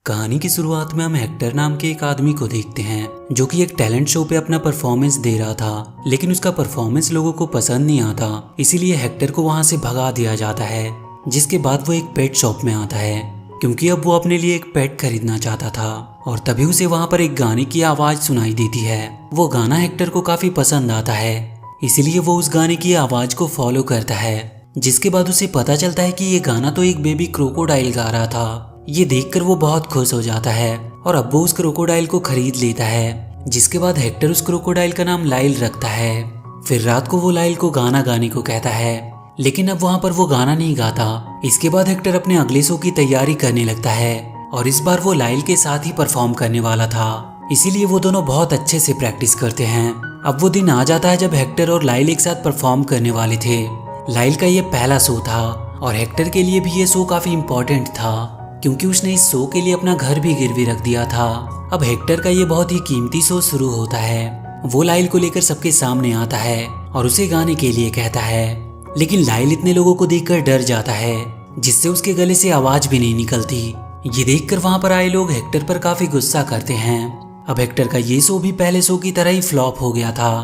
कहानी की शुरुआत में हम हेक्टर नाम के एक आदमी को देखते हैं जो कि एक टैलेंट शो पे अपना परफॉर्मेंस दे रहा था, लेकिन उसका परफॉर्मेंस लोगों को पसंद नहीं आता। इसीलिए हेक्टर को वहां से भगा दिया जाता है। जिसके बाद वो एक पेट शॉप में आता है क्योंकि अब वो अपने लिए एक पेट खरीदना चाहता था। और तभी उसे वहां पर एक गाने की आवाज सुनाई देती है। वो गाना हेक्टर को काफी पसंद आता है, इसीलिए वो उस गाने की आवाज को फॉलो करता है। जिसके बाद उसे पता चलता है कि ये गाना तो एक बेबी क्रोकोडाइल गा रहा था। ये देखकर वो बहुत खुश हो जाता है और अब वो उस क्रोकोडाइल को खरीद लेता है। जिसके बाद हेक्टर उस क्रोकोडाइल का नाम लाइल रखता है। फिर रात को वो लाइल को गाना गाने को कहता है, लेकिन अब वहाँ पर वो गाना नहीं गाता। इसके बाद हेक्टर अपने अगले शो की तैयारी करने लगता है और इस बार वो लाइल के साथ ही परफॉर्म करने वाला था, इसीलिए वो दोनों बहुत अच्छे से प्रैक्टिस करते हैं। अब वो दिन आ जाता है जब हेक्टर और लाइल एक साथ परफॉर्म करने वाले थे। लाइल का ये पहला शो था और हेक्टर के लिए भी ये शो काफी इम्पोर्टेंट था क्योंकि उसने इस शो के लिए अपना घर भी गिरवी रख दिया था। अब हेक्टर का ये बहुत ही कीमती शो शुरू होता है। वो लाइल को लेकर सबके सामने आता है और उसे गाने के लिए कहता है, लेकिन लाइल इतने लोगों को देखकर डर जाता है जिससे उसके गले से आवाज भी नहीं निकलती। ये देखकर वहां पर आए लोग हेक्टर पर काफी गुस्सा करते हैं। अब हेक्टर का ये शो भी पहले शो की तरह ही फ्लॉप हो गया था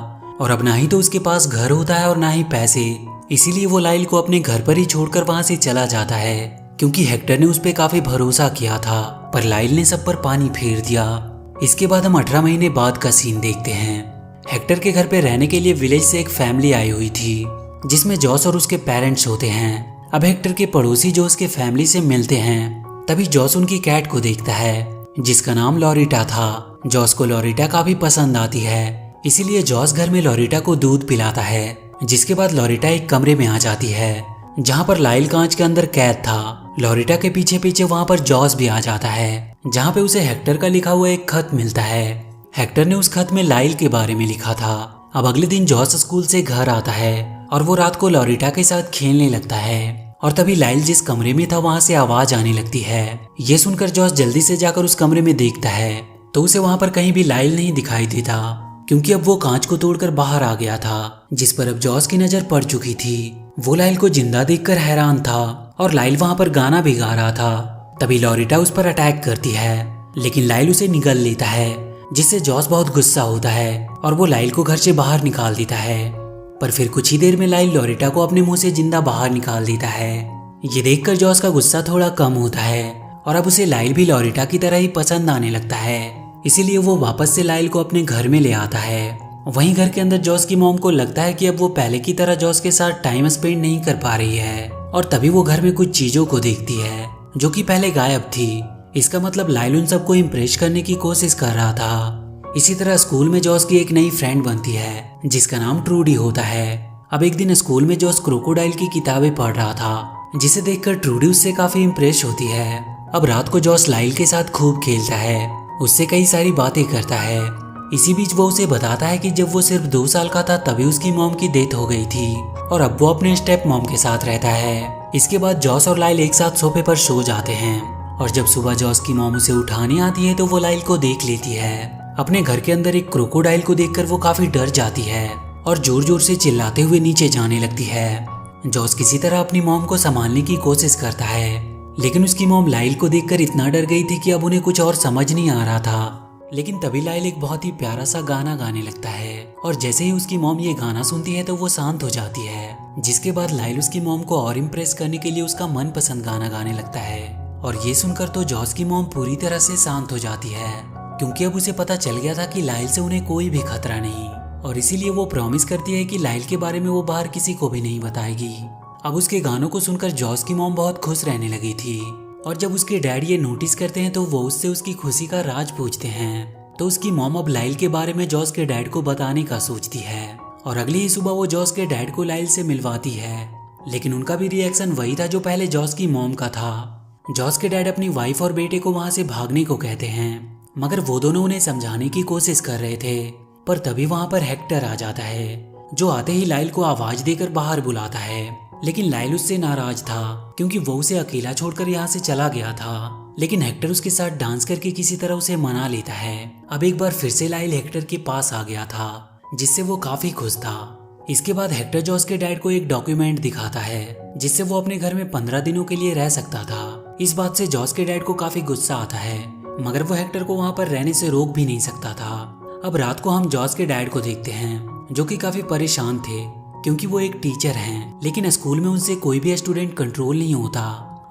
और अब ना ही तो उसके पास घर होता है और ना ही पैसे। इसीलिए वो लाइल को अपने घर पर ही छोड़कर वहां से चला जाता है क्योंकि हेक्टर ने उस पर काफी भरोसा किया था, पर लाइल ने सब पर पानी फेर दिया। इसके बाद हम 18 महीने बाद का सीन देखते हैं। हेक्टर के घर पे रहने के लिए विलेज से एक फैमिली आई हुई थी जिसमें जॉस और उसके पेरेंट्स होते हैं। अब हेक्टर के पड़ोसी जॉस के फैमिली से मिलते हैं। तभी जॉस उनकी कैट को देखता है जिसका नाम लॉरिटा था। जॉस को लॉरिटा काफी पसंद आती है, इसीलिए जॉस घर में लॉरिटा को दूध पिलाता है। जिसके बाद लॉरिटा एक कमरे में आ जाती है जहाँ पर लाइल कांच के अंदर कैद था। लॉरिटा के पीछे पीछे वहाँ पर जॉस भी आ जाता है जहाँ पे उसे हेक्टर का लिखा हुआ एक खत मिलता है। हेक्टर ने उस खत में लाइल के बारे में लिखा था। अब अगले दिन जॉस स्कूल से घर आता है और वो रात को लॉरिटा के साथ खेलने लगता है और तभी लाइल जिस कमरे में था वहाँ से आवाज आने लगती है। ये सुनकर जॉस जल्दी से जाकर उस कमरे में देखता है तो उसे वहाँ पर कहीं भी लाइल नहीं दिखाई देता क्योंकि अब वो कांच को तोड़कर बाहर आ गया था, जिस पर अब जॉस की नजर पड़ चुकी थी। वो लाइल को जिंदा देखकर हैरान था और लाइल वहां पर गाना भी गा रहा था। तभी लॉरिटा उस पर अटैक करती है, लेकिन लाइल उसे निगल लेता है जिससे जॉस बहुत गुस्सा होता है और वो लाइल को घर से बाहर निकाल देता है। पर फिर कुछ ही देर में लाइल लॉरिटा को अपने मुंह से जिंदा बाहर निकाल देता है। ये देखकर जॉस का गुस्सा थोड़ा कम होता है और अब उसे लाइल भी लॉरिटा की तरह ही पसंद आने लगता है, इसीलिए वो वापस से लाइल को अपने घर में ले आता है। वहीं घर के अंदर जॉस की मॉम को लगता है कि अब वो पहले की तरह जॉस के साथ टाइम स्पेंड नहीं कर पा रही है और तभी वो घर में कुछ चीजों को देखती है जो कि पहले गायब थी। इसका मतलब लाइल उन सबको इम्प्रेस करने की कोशिश कर रहा था। इसी तरह स्कूल में जॉस की एक नई फ्रेंड बनती है जिसका नाम ट्रूडी होता है। अब एक दिन स्कूल में जॉस क्रोकोडाइल की किताबें पढ़ रहा था जिसे देखकर ट्रूडी उससे काफी इम्प्रेस होती है। अब रात को जॉस लाइल के साथ खूब खेलता है, उससे कई सारी बातें करता है। इसी बीच वो उसे बताता है कि जब वो सिर्फ 2 साल का था तभी उसकी मॉम की डेथ हो गई थी और अब वो अपने स्टेप मॉम के साथ रहता है। इसके बाद जॉस और लाइल एक साथ सोफे पर सो जाते हैं और जब सुबह जॉस की मॉम उसे उठाने आती है तो वो लाइल को देख लेती है। अपने घर के अंदर एक क्रोकोडाइल को देखकर वो काफी डर जाती है और जोर जोर से चिल्लाते हुए नीचे जाने लगती है। जॉस किसी तरह अपनी मॉम को संभालने की कोशिश करता है, लेकिन उसकी मॉम लाइल को देखकर इतना डर गई थी कि अब उन्हें कुछ और समझ नहीं आ रहा था। लेकिन तभी लाइल एक बहुत ही प्यारा सा गाना गाने लगता है और जैसे ही उसकी मॉम ये गाना सुनती है तो वो शांत हो जाती है। जिसके बाद लाइल उसकी मॉम को और इम्प्रेस करने के लिए उसका मनपसंद गाना गाने लगता है और ये सुनकर तो जॉस की मॉम पूरी तरह से शांत हो जाती है क्योंकि अब उसे पता चल गया था कि लाइल से उन्हें कोई भी खतरा नहीं और इसीलिए वो प्रॉमिस करती है कि लाइल के बारे में वो बाहर किसी को भी नहीं बताएगी। अब उसके गानों को सुनकर जॉस की मॉम बहुत खुश रहने लगी थी और जब उसके डैड ये नोटिस करते हैं तो वो उससे उसकी खुशी का राज पूछते हैं। तो उसकी मॉम अब लाइल के बारे में जॉस के डैड को बताने का सोचती है और अगली ही सुबह वो जॉस के डैड को लाइल से मिलवाती है, लेकिन उनका भी रिएक्शन वही था जो पहले जॉस की मॉम का था। जॉस के डैड अपनी वाइफ और बेटे को वहां से भागने को कहते हैं, मगर वो दोनों उन्हें समझाने की कोशिश कर रहे थे। पर तभी वहां पर हेक्टर आ जाता है जो आते ही लाइल को आवाज देकर बाहर बुलाता है, लेकिन लाइल उससे नाराज था क्योंकि वो उसे अकेला छोड़कर यहाँ से चला गया था। लेकिन हेक्टर उसके साथ डांस करके किसी तरह उसे मना लेता है। अब एक बार फिर से लाइल हेक्टर के पास आ गया था जिससे वो काफी खुश था। इसके बाद हेक्टर जॉस के डैड को एक डॉक्यूमेंट दिखाता है जिससे वो अपने घर में 15 दिनों के लिए रह सकता था। इस बात से जॉस के डैड को काफी गुस्सा आता है, मगर वो हेक्टर को वहाँ पर रहने से रोक भी नहीं सकता था। अब रात को हम जॉस के डैड को देखते हैं, जो कि काफी परेशान थे क्योंकि वो एक टीचर हैं, लेकिन स्कूल में उनसे कोई भी स्टूडेंट कंट्रोल नहीं होता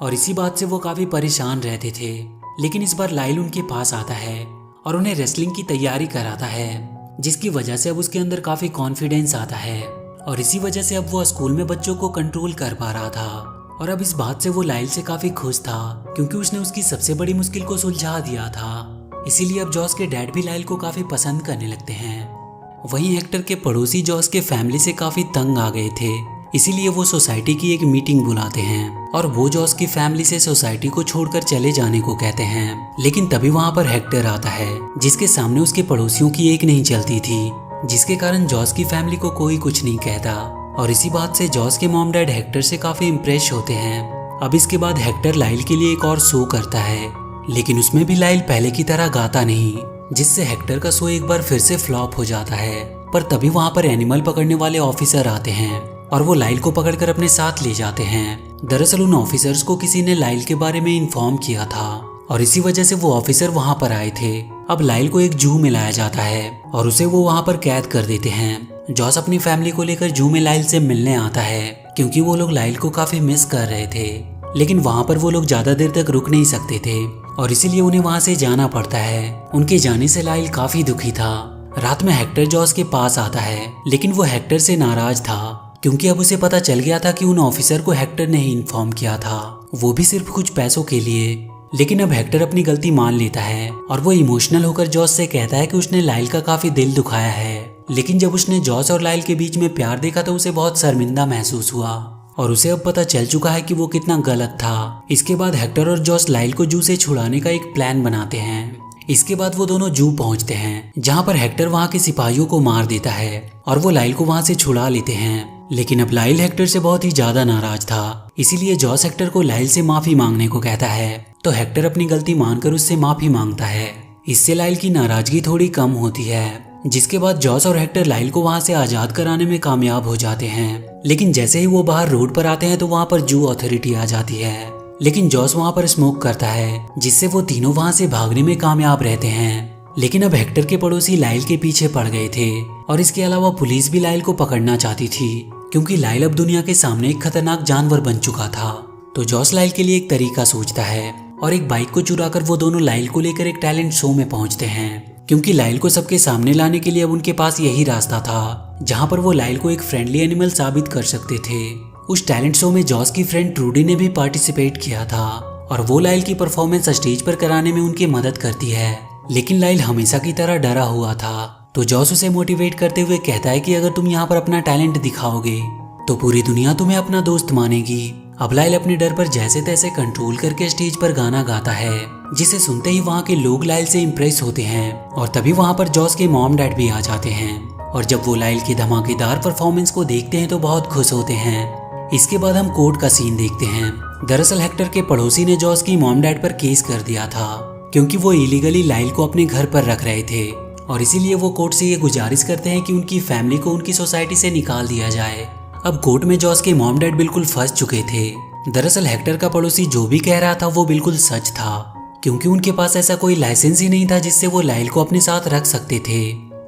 और इसी बात से वो काफी परेशान रहते थे। लेकिन इस बार लाइल उनके पास आता है और उन्हें रेसलिंग की तैयारी कराता है, जिसकी वजह से अब उसके अंदर काफी कॉन्फिडेंस आता है और इसी वजह से अब वो स्कूल में बच्चों को कंट्रोल कर पा रहा था। और अब इस बात से वो लाइल से काफी खुश था क्योंकि उसने उसकी सबसे बड़ी मुश्किल को सुलझा दिया था। इसीलिए अब जॉस के डैड भी लाइल को काफी पसंद करने लगते हैं। वहीं हेक्टर के पड़ोसी जॉस के फैमिली से काफी तंग आ गए थे, इसीलिए वो सोसाइटी की एक मीटिंग बुलाते हैं और वो जॉस की फैमिली से सोसाइटी को छोड़कर चले जाने को कहते हैं। लेकिन तभी वहाँ पर हेक्टर आता है, जिसके सामने उसके पड़ोसियों की एक नहीं चलती थी, जिसके कारण जॉस की फैमिली को कोई कुछ नहीं कहता और इसी बात से जॉस के मॉम डैड हेक्टर से काफी इम्प्रेस होते हैं। अब इसके बाद हेक्टर लाइल के लिए एक और शो करता है, लेकिन उसमें भी लाइल पहले की तरह गाता नहीं, जिससे हेक्टर का शो एक बार फिर से फ्लॉप हो जाता है। पर तभी वहाँ पर एनिमल पकड़ने वाले ऑफिसर आते हैं और वो लाइल को पकड़कर अपने साथ ले जाते हैं। दरअसल उन ऑफिसर्स को किसी ने लाइल के बारे में इन्फॉर्म किया था और इसी वजह से वो ऑफिसर वहाँ पर आए थे। अब लाइल को एक जू में लाया जाता है और उसे वो वहाँ पर कैद कर देते हैं। जॉस अपनी फैमिली को लेकर जू में लाइल से मिलने आता है क्योंकि वो लोग लाइल को काफी मिस कर रहे थे, लेकिन वहाँ पर वो लोग ज्यादा देर तक रुक नहीं सकते थे और इसीलिए उन्हें वहाँ से जाना पड़ता है। उनके जाने से लाइल काफी दुखी था। रात में हेक्टर जॉस के पास आता है, लेकिन वो हेक्टर से नाराज था क्योंकि अब उसे पता चल गया था कि उन ऑफिसर को हेक्टर ने ही इन्फॉर्म किया था, वो भी सिर्फ कुछ पैसों के लिए। लेकिन अब हेक्टर अपनी गलती मान लेता है और वो इमोशनल होकर जॉस से कहता है कि उसने लाइल का काफी दिल दुखाया है। लेकिन जब उसने जॉस और लाइल के बीच में प्यार देखा तो उसे बहुत शर्मिंदा महसूस हुआ और उसे अब पता चल चुका है कि वो कितना गलत था। इसके बाद हेक्टर और जॉस लाइल को जू से छुड़ाने का एक प्लान बनाते हैं। इसके बाद वो दोनों जू पहुंचते हैं, जहां पर हेक्टर वहां के सिपाहियों को मार देता है और वो लाइल को वहां से छुड़ा लेते हैं। लेकिन अब लाइल हेक्टर से बहुत ही ज्यादा नाराज था, इसीलिए जॉस हेक्टर को लाइल से माफी मांगने को कहता है, तो हेक्टर अपनी गलती मानकर उससे माफी मांगता है। इससे लाइल की नाराजगी थोड़ी कम होती है, जिसके बाद जॉस और हेक्टर लाइल को वहां से आजाद कराने में कामयाब हो जाते हैं। लेकिन जैसे ही वो बाहर रोड पर आते हैं तो वहां पर जू अथॉरिटी आ जाती है, लेकिन जॉस वहां पर स्मोक करता है, जिससे वो तीनों वहां से भागने में कामयाब रहते हैं। लेकिन अब हेक्टर के पड़ोसी लाइल के पीछे पड़ गए थे और इसके अलावा पुलिस भी लाइल को पकड़ना चाहती थी क्योंकि लाइल अब दुनिया के सामने एक खतरनाक जानवर बन चुका था। तो जॉस लाइल के लिए एक तरीका सोचता है और एक बाइक को चुराकर वो दोनों लाइल को लेकर एक टैलेंट शो में पहुंचते हैं, क्योंकि लाइल को सबके सामने लाने के लिए अब उनके पास यही रास्ता था जहां पर वो लाइल को एक फ्रेंडली एनिमल साबित कर सकते थे। उस टैलेंट शो में जॉस की फ्रेंड ट्रूडी ने भी पार्टिसिपेट किया था और वो लाइल की परफॉर्मेंस स्टेज पर कराने में उनकी मदद करती है। लेकिन लाइल हमेशा की तरह डरा हुआ था, तो जॉस उसे मोटिवेट करते हुए कहता है कि अगर तुम यहाँ पर अपना टैलेंट दिखाओगे तो पूरी दुनिया तुम्हें अपना दोस्त मानेगी। अब लाइल अपने डर पर जैसे तैसे कंट्रोल करके स्टेज पर गाना गाता है, जिसे सुनते ही वहाँ के लोग लाइल से इम्प्रेस होते हैं और तभी वहाँ पर जॉस के मॉम डैड भी आ जाते हैं और जब वो लाइल की धमाकेदार परफॉर्मेंस को देखते हैं तो बहुत खुश होते हैं। इसके बाद हम कोर्ट का सीन देखते हैं। दरअसल हेक्टर के पड़ोसी ने जॉस की मॉम डैड पर केस कर दिया था क्योंकि वो इलीगली लाइल को अपने घर पर रख रहे थे और इसीलिए वो कोर्ट से ये गुजारिश करते हैं कि उनकी फैमिली को उनकी सोसाइटी से निकाल दिया जाए। अब कोर्ट में जॉस के मॉम डैड बिल्कुल फंस चुके थे। दरअसल हेक्टर का पड़ोसी जो भी कह रहा था वो बिल्कुल सच था, क्योंकि उनके पास ऐसा कोई लाइसेंस ही नहीं था जिससे वो लाइल को अपने साथ रख सकते थे।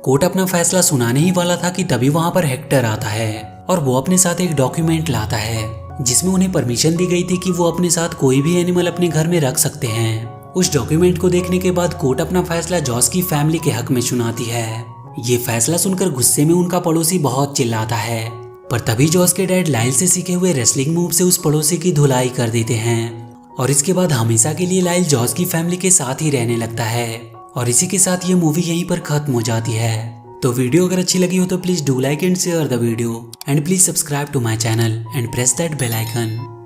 कोर्ट अपना फैसला सुनाने ही वाला था कि तभी वहां पर हेक्टर आता है और वो अपने साथ एक डॉक्यूमेंट लाता है जिसमें उन्हें परमिशन दी गई थी कि वो अपने साथ कोई भी एनिमल अपने घर में रख सकते हैं। उस डॉक्यूमेंट को देखने के बाद कोर्ट अपना फैसला जॉस की फैमिली के हक में सुनाती है। ये फैसला सुनकर गुस्से में उनका पड़ोसी बहुत चिल्लाता है, पर तभी जॉस के डैड लाइल से सीखे हुए रेसलिंग मूव से उस पड़ोसी की धुलाई कर देते हैं और इसके बाद हमेशा के लिए लाइल जॉस की फैमिली के साथ ही रहने लगता है। और इसी के साथ ये मूवी यहीं पर खत्म हो जाती है। तो वीडियो अगर अच्छी लगी हो तो please do like and share the video and please subscribe to my channel and press that bell icon.